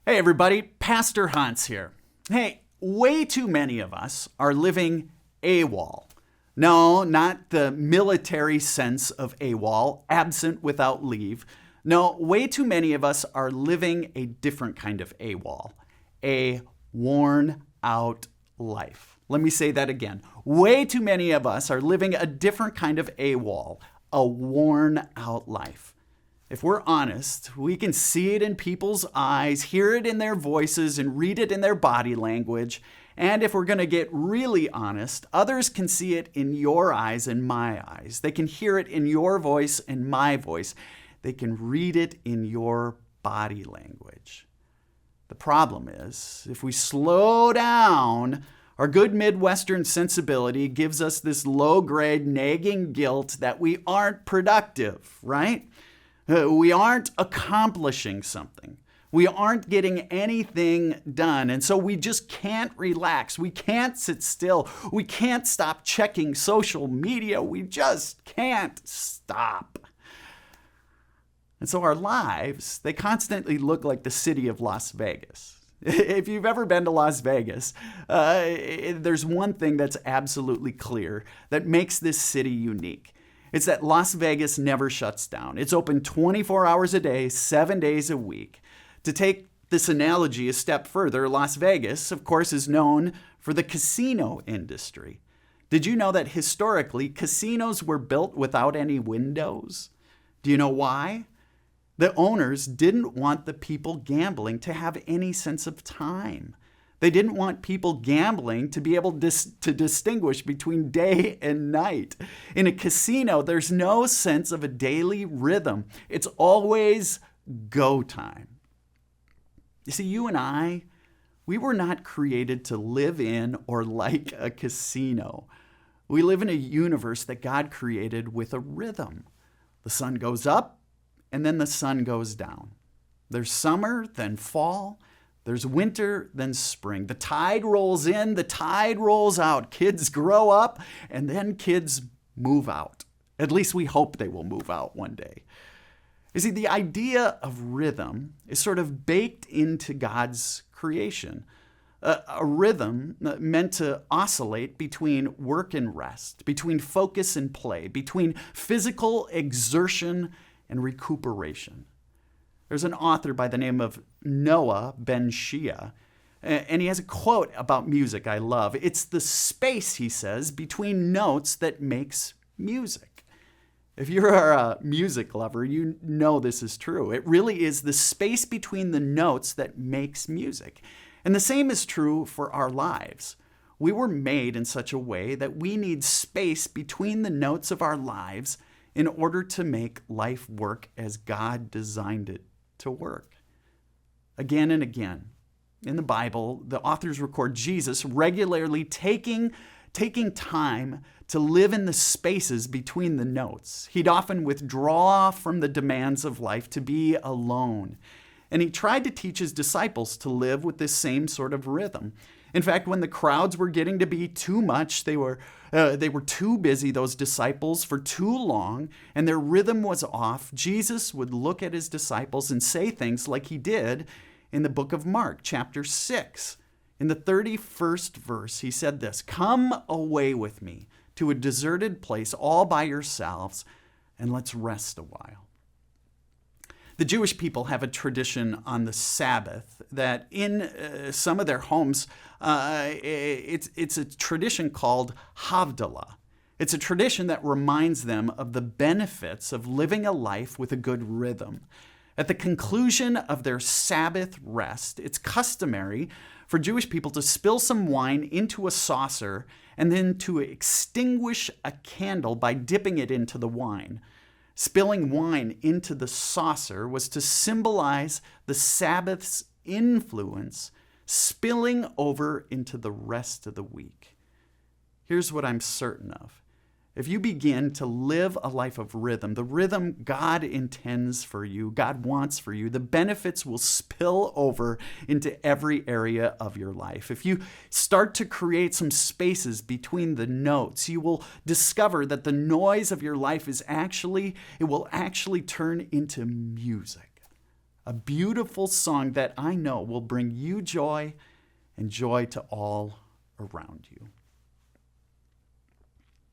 Hey everybody, Pastor Hans here. Hey, way too many of us are living AWOL. No, not the military sense of AWOL, absent without leave. No, way too many of us are living a different kind of AWOL, a worn out life. Let me say that again. Way too many of us are living a different kind of AWOL, a worn out life. If we're honest, we can see it in people's eyes, hear it in their voices, and read it in their body language. And if we're going to get really honest, others can see it in your eyes and my eyes. They can hear it in your voice and my voice. They can read it in your body language. The problem is, if we slow down, our good Midwestern sensibility gives us this low-grade nagging guilt that we aren't productive, right? We aren't accomplishing something. We aren't getting anything done. And so we just can't relax. We can't sit still. We can't stop checking social media. We just can't stop. And so our lives, they constantly look like the city of Las Vegas. If you've ever been to Las Vegas, there's one thing that's absolutely clear that makes this city unique. It's that Las Vegas never shuts down. It's open 24 hours a day, 7 days a week. To take this analogy a step further, Las Vegas, of course, is known for the casino industry. Did you know that historically, casinos were built without any windows? Do you know why? The owners didn't want the people gambling to have any sense of time. They didn't want people gambling to be able to distinguish between day and night. In a casino, there's no sense of a daily rhythm. It's always go time. You see, you and I, we were not created to live in or like a casino. We live in a universe that God created with a rhythm. The sun goes up, and then the sun goes down. There's summer, then fall. There's winter, then spring. The tide rolls in, the tide rolls out. Kids grow up, and then kids move out. At least we hope they will move out one day. You see, the idea of rhythm is sort of baked into God's creation. A rhythm meant to oscillate between work and rest, between focus and play, between physical exertion and recuperation. There's an author by the name of Noah Ben Shia, and he has a quote about music I love. It's the space, he says, between notes that makes music. If you're a music lover, you know this is true. It really is the space between the notes that makes music. And the same is true for our lives. We were made in such a way that we need space between the notes of our lives in order to make life work as God designed it to work. Again and again, in the Bible, the authors record Jesus regularly taking time to live in the spaces between the notes. He'd often withdraw from the demands of life to be alone. And he tried to teach his disciples to live with this same sort of rhythm. In fact, when the crowds were getting to be too much, they were too busy, those disciples, for too long, and their rhythm was off, Jesus would look at his disciples and say things like he did in the book of Mark, chapter 6. In the 31st verse, he said this, "Come away with me to a deserted place all by yourselves, and let's rest a while." The Jewish people have a tradition on the Sabbath that in some of their homes, it's a tradition called Havdalah. It's a tradition that reminds them of the benefits of living a life with a good rhythm. At the conclusion of their Sabbath rest, it's customary for Jewish people to spill some wine into a saucer and then to extinguish a candle by dipping it into the wine. Spilling wine into the saucer was to symbolize the Sabbath's influence spilling over into the rest of the week. Here's what I'm certain of. If you begin to live a life of rhythm, the rhythm God intends for you, God wants for you, the benefits will spill over into every area of your life. If you start to create some spaces between the notes, you will discover that the noise of your life will actually turn into music. a beautiful song that I know will bring you joy and joy to all around you.